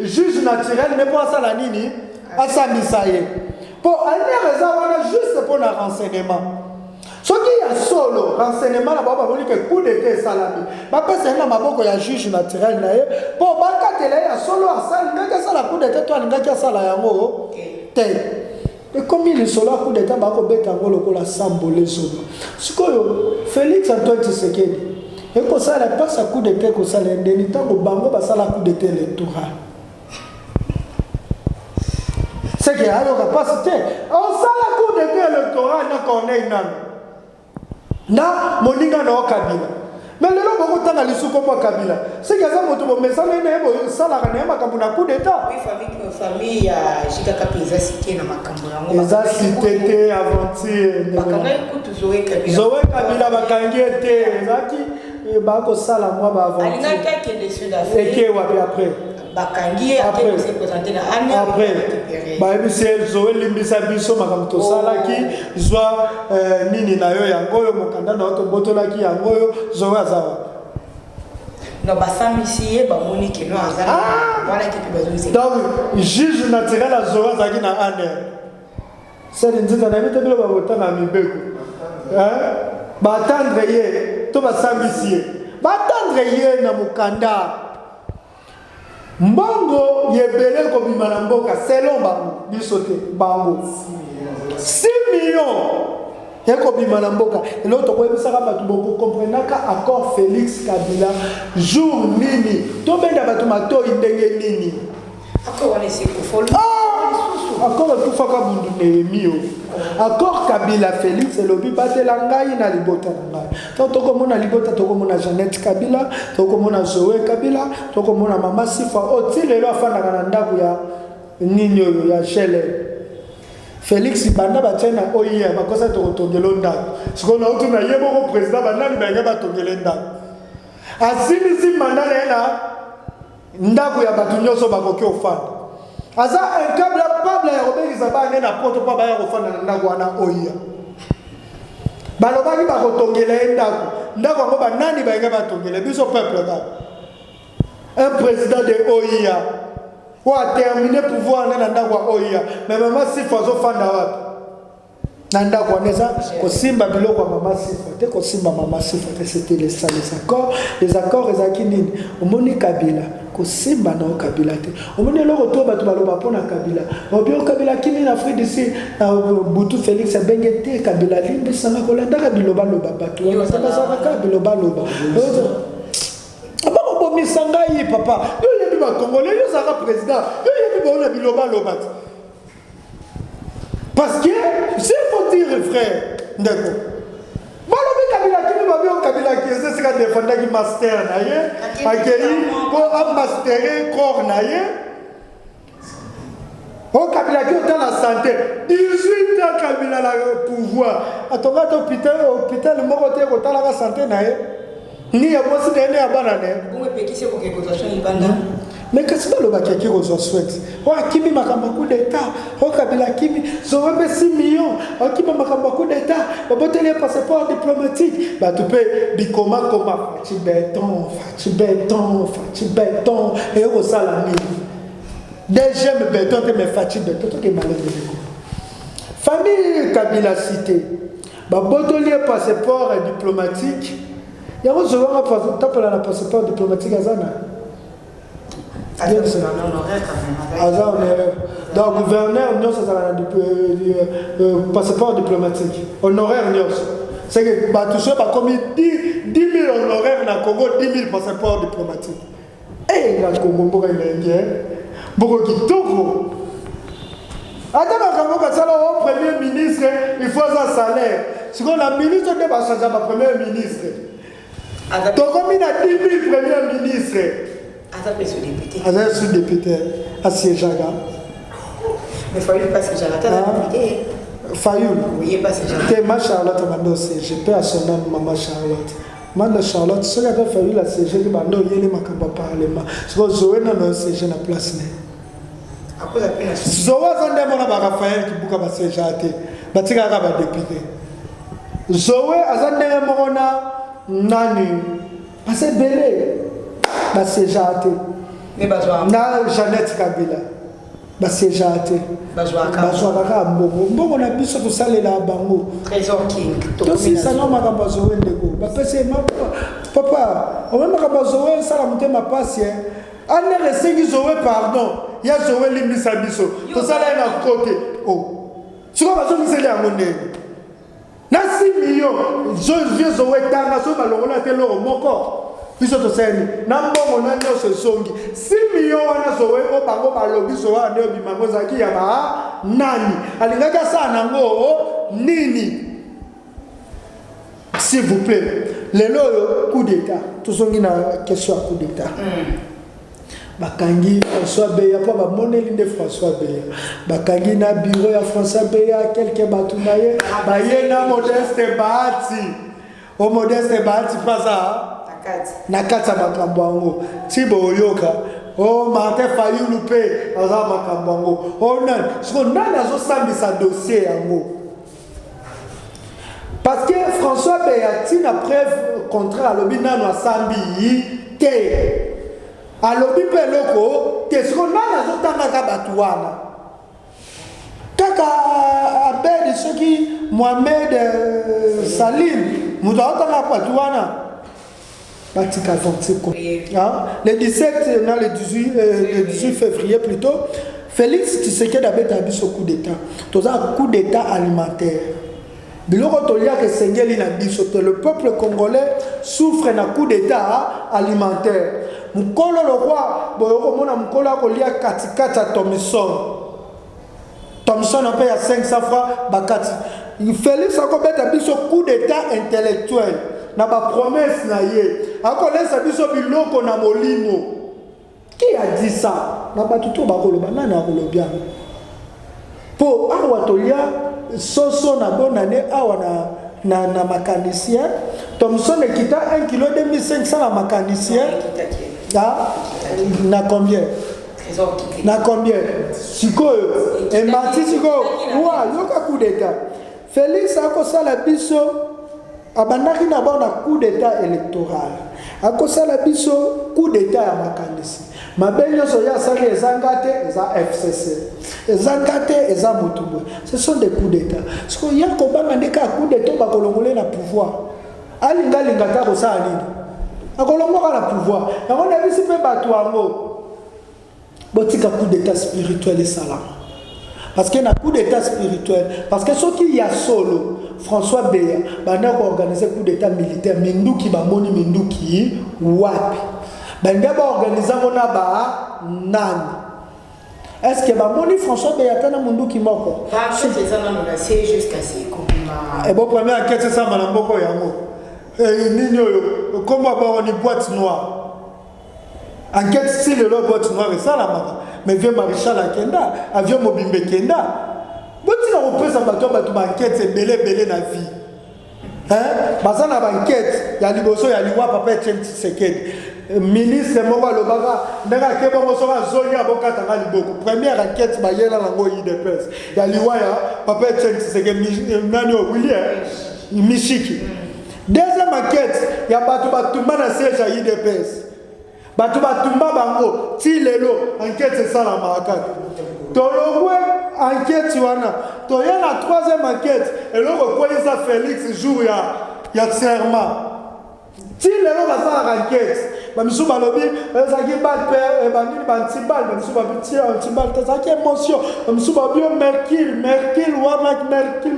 juge naturel, mais pour ça la nini, à sa misaye. Pour aller raison, juste pour le renseignement. Ce qui est solo, renseignement, là-bas, on va dire que coup d'état salami. Parce que c'est un juge naturel. Pour que tu solo à ça, il y a ça coup d'état, toi, il y a ça là. Et comme il est solo à coup d'état, il y a un symbole solo. Ce que Félix Antoine Tshisekedi, et que ça, il passe à coup d'état, que ça, l'indemnité, au bango, ça, la coup d'état électoral. C'est qu'il y a une capacité. On sait la coup d'état électoral, on est na moninga na Kabila mais lelo boko tanga lisuko mo Kabila c'est que ça moto bo mesana na bo sala kana makambo na coup d'état oui famille ya Jika Kapeza cité na makambo yango eza cité te aventure bakanga ikutu Zoé Kabila bakangi te ezaki bako sala moi ba aventure alinga kake de sud afrique et que wapi après bakangi après se présenter na année après ba ebise Zoé limbisa biso makambo to sala ki zwa nini na yo yango yo mokanda na to botola ki yango yo Zoé azawa no basamisi ba moni ke no azala wala ki bazo donc juge naturel à Zoé azaki na année c'est nzinza na bité bilo ba botanga mibeko ba attendre ye to basamisi ba attendre ye na mokanda mbongo yebele ko bimana mboka selon bango bisote bango 6 millions yako bimana mboka et l'autre ko ebisaka batu boko comprenaka accord Félix Kabila jour nini to benda batu matoi ndenge nini accord wana c'est pour follow accord tout faka bundu Nehemio accord Kabila Félix et lobi batela ngai na libota ngai to ko mona libota to ko mona Jeannette Kabila to ko mona Zoé Kabila to ko mona mama Sifa otilelo afanda kana ndaku ya nini oyo ya Shele Félix banda batena oya bakosa to tongelo ndaku siko na utu na yebo ko president banani ba ngaba tongelo ndaku asini si mandana ena ndaku ya batu nyoso bakoki ofanda aza incapable pable ya obengisa bana na poto pa baya kofanda na ndako wana oya balobaki bakotongela ndako ngo banani bayenga batongela biso peuple ka un président de oya ou a terminé pouvoir na ndako oya mais maman Sifa zo fanda wapi na ndako wana ko simba biloko mama Sifa te ko simba mama Sifa te c'était les accords ezaki nini omoni Kabila ko simba na Kabila te omoni loko to bato baloba pona Kabila obio Kabila kini na Afrique d'ici na Butu Félix abenge te Kabila limbe sanga ko landa Kabila loba bato wana sanga Kabila loba abako bomi sanga yi papa yo yebi ba Congolais yo sanga président yo yebi ba ona biloba loba parce que c'est faut dire frère d'accord balobi Kabila kini babio Kabila qui c'est ça défendre qui master na ye akeli ko a masterer corps na ye Oh, Kabila qui est dans la santé. 18 ans, Kabila a le pouvoir. À ton gars, hôpital, le mot côté, au la santé, ni à moi, c'est dernier à banane. Mais qu'est-ce que le bac qui reçoit souhaite? Oh, Kimi m'a beaucoup d'État. Oh, Kabila Kimi, j'aurais 6 millions. Oh, Kimi m'a beaucoup d'État. On peut tenir un passeport diplomatique. Bah, tu peux dire comment, Fati béton. Et au salami. Déjà, me béton, tu me fatigues béton, tu es malade de l'école. Famille Kabila cité. Bah, botolier passeport diplomatique. Il y a un passeport diplomatique à Zana. Donc, gouverneur, nous, ça un passeport diplomatique. Honoraire, nous. C'est que tout ça, comme 10 000 honoraires dans le Congo, 10 000 passeports diplomatiques. Et dans le Congo, il y a indien. Beaucoup de Togo. Attends, quand on premier ministre, il faut un salaire. Si on a ministre, on va changer le premier ministre. Togo, il a 10 000 premiers ministres. Azal sous-député à Siéjaga. Mais Fayoul pas Siéjaga, tu as député. Fayoul. Oui, pas Siéjaga. C'est ma Charlotte m'a aussi. Je peux à son nom maman Charlotte. Maman Charlotte, ce que tu as Fayoul à Siéjaga, il m'a dit il m'a pas parlé. Parce que Zoé n'a pas Siéjaga na place. À cause de la peine. Zoé a demandé à Raphaël qui bouge à Siéjaga. Batika a député. Zoé a demandé à Nani. Parce que Belé. C'est Jate. Na Jeannette Kabila. C'est Jate. Bazouaka Mbongo. Mbongo na biso to salela bango. Trésor King. To si salon makabazo ndeko. Ba pese papa, o même makabazo sala mutema pasi. Ane resengi zowe pardon. Ya zowe limisa biso. To sala na côté. Oh. Siko bazo miseli yango ndeko. Na 6 millions. Zowe tanga so balongola te loro moko. Biso to seni na mbongo na nyoso songi 6 millions wana zowe o bango balobi zo wana obi mango zaki ya ba nani alingaka sana ngo nini s'il vous plaît lelo coup d'état to songi na question coup d'état bakangi François Beya pa ba moneli nde François Beya bakangi na bureau ya François Beya quelques batunaye ba yena Modeste Bahati o Modeste Bahati pasa nakata makambo yango tibo oyoka o Martin Fayoul pe aza makambo yango o nani siko nani azosambisa dossier yango parce que François Beya na preuve contraire alobi nano asambi te alobi pe loko te siko nani azotangaka bato wana kaka abedi soki Mohamed Salim moto azotangaka bato wana. Le 17, le 18 février plutôt, Félix Tshisekedi a mis au coup d'État. Tout un coup d'État alimentaire. Le peuple congolais souffre d'un coup d'État alimentaire. Mukolo le roi, Mukolo a katikata Thomson. Thomson a payé 500 francs, Bakati. Félix a mis au coup d'État intellectuel. Na ba promesse na ye akolesa biso biloko na molimo qui a dit ça na ba tuto ba koloba nani akolobia po awa tolia soso na bonane awa na mécanicien Thomson ekita 1 kg 2500 na mécanicien na combien na combien sikoyo et mati sikoyo wa yoka coup d'état Félix akosala biso abandaki na bona coup d'état électoral akosala biso coup d'état ya makanisi mabenyo so ya sali ezangate eza FCC ezangate eza mutubo ce sont des coups d'état ce qu'on y a kobanga ndeka coup d'état bakolongole na pouvoir alinga linga ta kosala nini akolongoka na pouvoir yango na bisi pe bato yango botika coup d'état spirituel et salam parce que na coup d'état spirituel parce que ce qui y a solo François Beya banda ko organiser coup d'état militaire minduki bamoni minduki wapi banda ba organiser mona ba nani est-ce que bamoni François Beya tana minduki moko c'est ça non la c'est jusqu'à ce qu'on et bon première enquête ça na mboko yango nini oyo komba ba ni boîte noire enquête si le boîte noire ça la maka mais vieux maréchal akenda avion mobimbe kenda botina kopesa bato bato banquête ebele na vie baza na banquête ya liboso ya liwa papa Etienne Tshisekedi ministre moko alobaka ndenge ake bongo soki azongi abokatanga liboko première enquête bayela nango idps ya liwa ya papa Etienne Tshisekedi nani William Mishiki. Deuxième enquête ya bato batumba na siège ya idps bato batumba bango ti lelo enquête esalamaka tolongwe enquête wana toye na troisième enquête eloko koyesa Félix jour ya serment ti lelo basalaka enquête bamisu balobi ezalaki bal pe banini bantibal bamisu babitie antibal tezalaki émotion bamisu babi mercule wana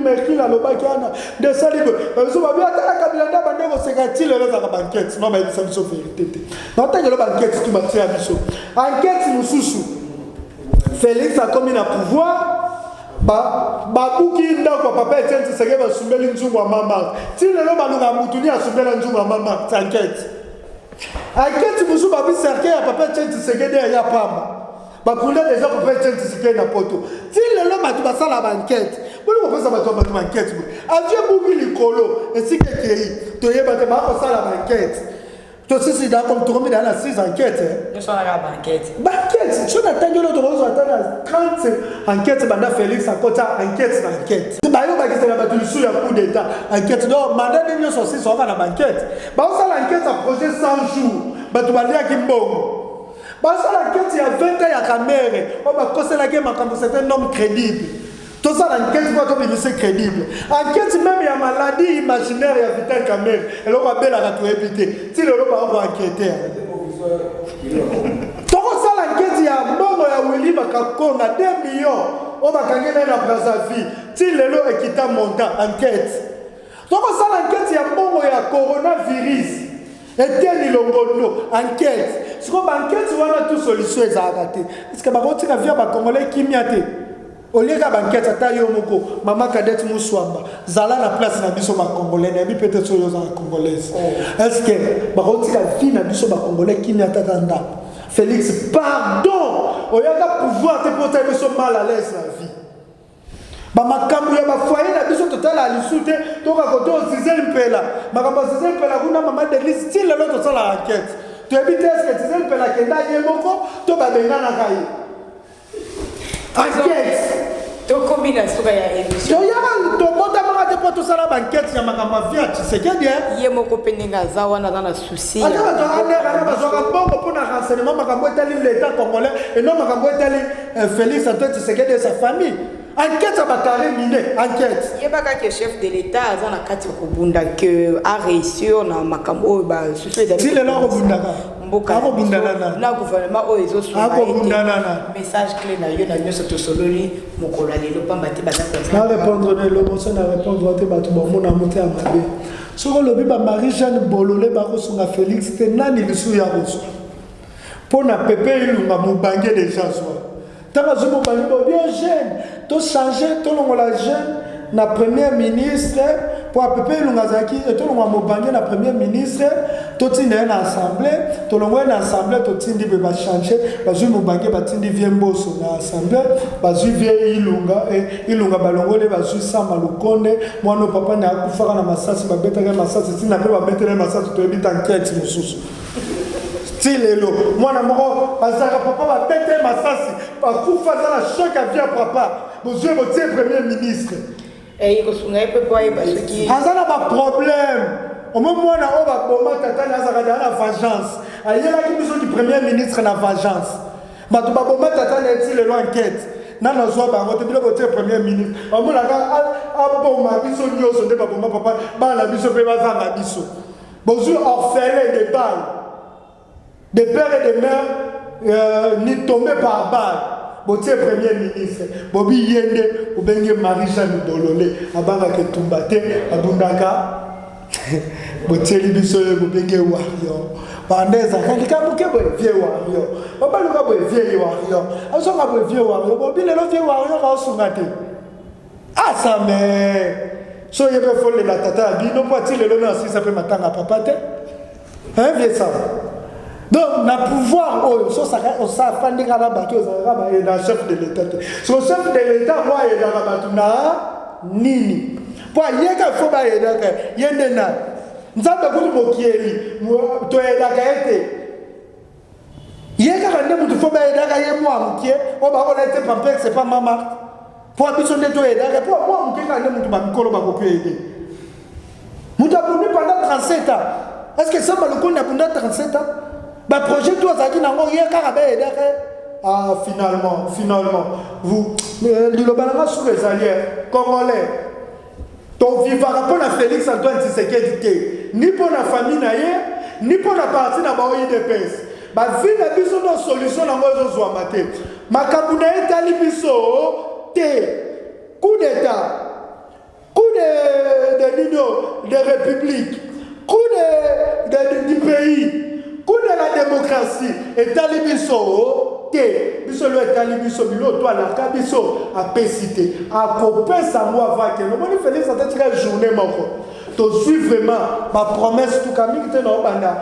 mercule alobaki wana desali boye bamisu babi atala kabila nde bande koseka ti lelo ezalaka banquête no bayebisa biso vérité te notangelo banquête tu batia biso enquête mosusu Félix akomi na pouvoir babuki ndako ya papa Etienne Tshisekedi basumbeli nzungu ya mama ti lelo baluka mutuni asumbela nzungu ya mama enquête mosusu babi cercueil ya papa Etienne Tshisekedi ya pamba bakunda déjà papa Etienne Tshisekedi na poto ti lelo bato basala banquête boli kopesa bato bato banquête avie buki likolo esika ekei toyeba te bakosala banquête tosisi d'accord tokomi dans la 6 enquêtes nous sommes à la banquette so na tangelo tokozo atana 30 enquêtes banda Félix akota enquête na enquête bayo bakisela bato lisu ya coup d'état enquête donc mandat de nyo sosi so na banquette ba osala enquête à projet 100 jours bato balia ki mbongo ba osala enquête ya 20 ans ya camere o ba kosela ke makambo c'est un homme crédible. Tout ça, l'enquête va être c'est crédible. Enquête même, il y a maladie imaginaire, il y a Vital Kamel. Et l'on va bien la éviter. Si le va enquêter. Tout ça, l'enquête, il y a Momo et Willy Bakakon, à 2 millions. On va gagner dans la Brazzaville. Si le lot est quitté montant, enquête. Tout ça, l'enquête, il y a Momo et coronavirus. Et tel Longondo, enquête. Ce qu'on va enquête, on a tout solution à rater. Parce que Barotti a vu un Congolais qui m'y a été. Au lieu de banquette ata yo moko maman Cadette Muswamba zala na place na biso ba congolais na bi peut-être so yo za congolaise est-ce que bakoti ka vie na biso ba congolais qui n'y atatanda Félix pardon oyaka pouvoir te porter biso mal à l'aise la vie ba makambu ya ba foyer na biso total à lisute to ka koto Zizel Mpela makambo Zizel Mpela kuna maman de liste style l'autre sur la enquête tu habites est-ce que Zizel Mpela kenda yemoko to ba benga na kai enquête to combinaison ya émission to yaba to bota maka te poto sala banquette ya makamba via Tshisekedi ye moko peninga za wana na souci ala to ana bazoka bongo pona renseignement makambo etali l'état congolais et non makambo etali Félix Antoine Tshisekedi et sa famille enquête ya bakare mine enquête ye baka que chef de l'état za na kati kobunda que a réussir na makambo ba souci de si le lo kobundaka ako bundana na gouvernement o ezo so message clé na yo na nyoso to sololi mokolo lelo pamba te bata na répondre na lo moso na répondre te bato ba mona mote ya mabe soko lobi ba Marie Jeanne Bololé ba ko sunga Félix te nani lisu ya roso pona pepe ilunga mubange déjà so tanga zo mubange bien jeune to changer to longola jeune na premier ministre pour à peu près l'ongazaki et tout le monde mobange na premier ministre tout tindi na assemblée tout le monde na assemblée tout tindi va changer bazu mobange batindi vie mboso na assemblée bazu vie ilunga et ilunga balongole bazu sama lukonde mwana papa na akufaka na masasi babeta ka masasi tina pe babeta na masasi to ebita enquête mususu stilelo mwana moko azaka papa babeta masasi bakufa za na choc à vie papa besoin de premier ministre. Et il y a un problème. Au moment où on a la vengeance, il y a la premier ministre na vengeance. Mais tu vas tata le l'enquête. Na na zo ba ngote bilo bote premier ministre. Omo la ka aboma biso nyoso de baboma papa ba la biso pe bazanga biso. Bozu orphelin de balles. De père et de mère ni tombé par balle. Botier premier ministre Bobi Yende Obenge Marie-Jeanne Bololé abanga ke tumbate abundaka botier libiso Obenge Wario bandeza kalika muke bo vie Wario babaluka bo vie Wario azonga bo vie Wario Bobi lelo vie Wario ka osungate asame so yebe folle la tata bino poati lelo na sisa pe matanga papa te hein vie ça Donc, na pouvoir, ça fait des rabatos, et na chef de l'État. So, chef de l'État, moi, il y a un rabatou na nini. Pour y a qu'un faut pas y a y a des na. Nous avons beaucoup de mots qui est tu es d'accord. Y a qu'un homme qui faut pas y a moi, qui est, on va on a été pampé, c'est pas maman. Pour habiter de toi, pour moi, on peut un homme qui m'a collé ma copie. Nous avons pendant 37 ans. Est-ce que ça m'a le connu pendant 37 ans? Bah projet toi ça dit nango hier carabé ah finalement vous le balanga sur les alliés congolais ton vivra pour la Félix Antoine Tshisekedi ni pour la famille naie ni pour la partie na ba IDPS ba vie na biso no solution nango zo zo maté makabuna etali biso te coup d'état coup de l'union de république coup du pays coup de la démocratie et talibiso te biso le talibiso bilo toi la kabiso a pesité a copé sa moi vaque le moni Félix ça t'a journée moko to suivre vraiment ma promesse tout kami qui te no banda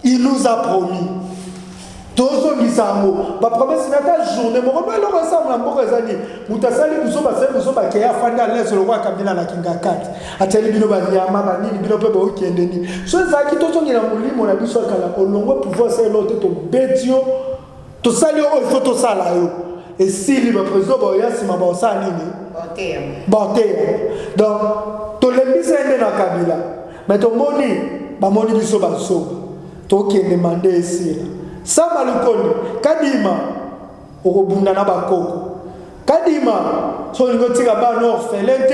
il nous a promis tozo bisamo ma promesse na ta journée moko mais le ressemble na mboko ezali mutasali biso ba ke ya fanda les le roi Kabila na kinga 4 ateli bino ba nyama ba nini bino pe ba okende ni so za ki tozo ngela mulimo na biso kala olongo pouvoir c'est l'autre to betio to sali o il faut to sala yo et si le président ba ya sima ba sa nini boté donc to le bisende na Kabila mais to moni biso ba so to kende demander ici Sama lukoni kadima okobunda na bakoko kadima so ngotika ba no orphelin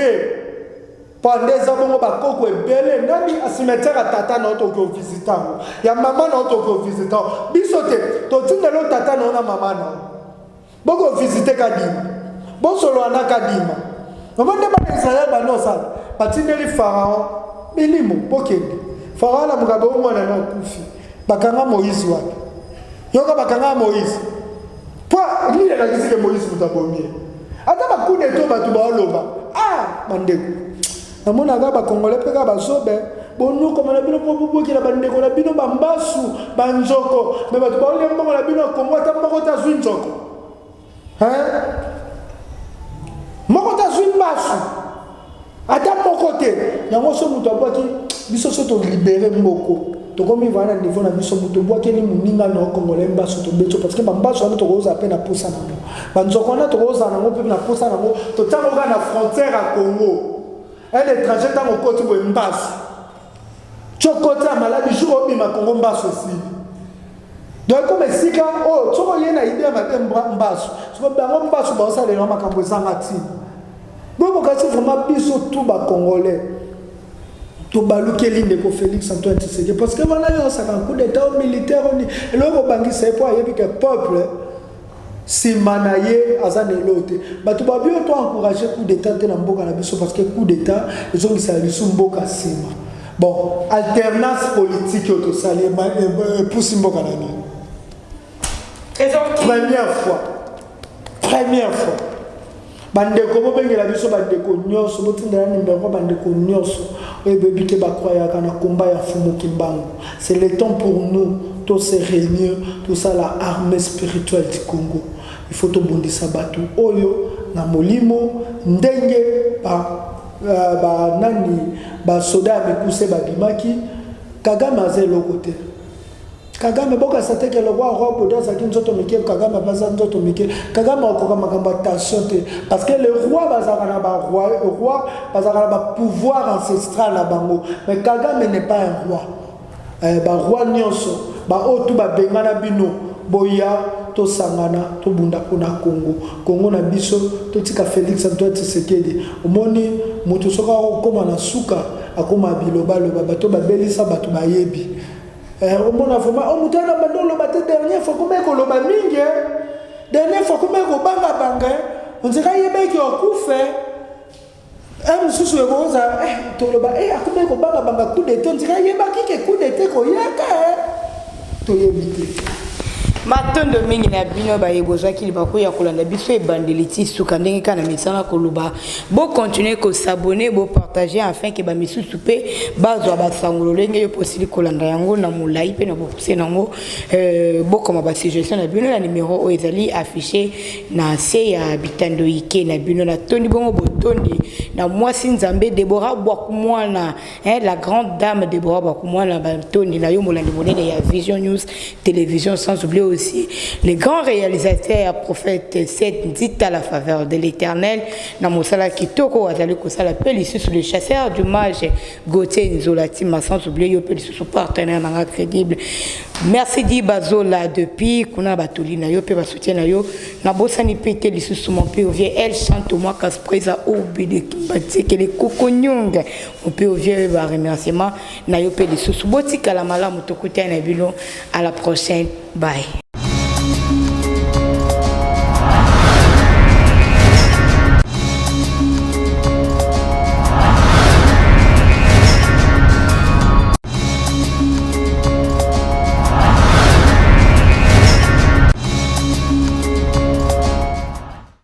pendant bongo bakoko ebele ndami asimetière tata na to ko visitant ya mama na to ko visitant bisote to tindelo tata na mama na boko visiter kadima bon solo ana kadima nomande ba Israël ba no sala patindeli pharaon bilimo pokende pharaon la mukabe mwana na kufi bakanga Moïse wapi yoka bakanga Moïse toi ni la kisike Moïse mutabomie ata bakune to batu ba oloba ah bandeko namona ga ba congolais pe ga ba sobe bonu comme na bino popo ki la bandeko na bino bambasu banjoko mais batu ba ole mbongo na bino Kongo ta mboko ta zwinjoko moko ta zwimbasu ata moko te yango so mutu abaki biso so to libérer mboko to komi vana niveau na biso mutu boake ni muninga na Congolais mbaso to beto parce que bambaso na to koza pe na posa na mo banzoko na to koza na mo pe na posa na mo to tango ga na frontière à Congo un étranger tango koti bo mbaso chokoti a maladi jour obi ma Congo mbaso aussi donc comme sika oh tsoko yena idée ma mbaso so bango mbaso ba sa le na makambo ezanga ti donc kasi vraiment biso tout ba Congolais to baluke linde ko Félix Antoine Tshisekedi parce que voilà yo ça un coup d'état militaire on et le bangi c'est pour yebi que peuple si manaye azane lote batu ba bio to encourager coup d'état te na mboka na biso parce que coup d'état ils ont ça biso mboka sima bon alternance politique to sali pour mboka na ni première fois bandeko bobengela biso bandeko nyonso botindela numéro bandeko nyonso ebebike bakroyaka na combat ya fumu kimbangu c'est le temps pour nous to se réunir tout ça la armée spirituelle du Congo il faut to bondisa batu oyo na molimo ndenge ba nani ba soda mikuse babimaki Kagame azelo côté Kagame boka sateke le roi robe dans sa kinzoto mike Kagame baza nzoto mike Kagame okoka makambo attention te parce que le roi bazaka na ba roi bazaka na ba pouvoir ancestral na bango mais Kagame n'est pas un roi ba roi nyonso ba otu ba bengana bino boya to sangana to bunda kuna Congo na biso to tika Félix Antoine Tshisekedi omoni moto soka okoma na suka akoma biloba bato ba belisa bato ba yebi on a vraiment on mutana bandolo batte dernière fois comme ekoloba mingi dernière fois comme ekobanga banga on dirait yebe ki okufe mususu ekoza toloba akome ekobanga banga coup d'état on dirait yeba ki ke coup d'état ko yaka to yebite matondo mingi na bino ba yebozaki libako ya kolanda biso ebandeliti suka ndenge kana misana koluba bo continuer ko s'abonner bo partager afin que ba misusu pe bazwa basangolo lenge yo posili kolanda yango na mulai pe na bo senango bo koma ba suggestion na bino na numéro o ezali affiché na se ya bitando ike na bino na tondi bongo botondi na mwasi nzambe Deborah Bwakumwana la grande dame Deborah Bwakumwana ba tondi na yo molandi monene ya Vision News télévision, sans oublier aussi les grands réalisateurs, prophète Seth Ndita, la faveur de l'éternel, Namosala Kitoko, Azali Kosala Pelissu, le chasseur du mage, Gauthier Nzolatima, sans oublier Yopelissu, son partenaire crédible. Merci dit Bazola depuis Kuna Batolina, Yope va soutien à Yo, Nabosani Pete, l'issue sous mon POV, elle chante au moins casse presa au bide que les coconyong, mon POV va remerciement, Nayope l'issue sous Botika la mala, Motokuta Nabilo, à la prochaine, bye.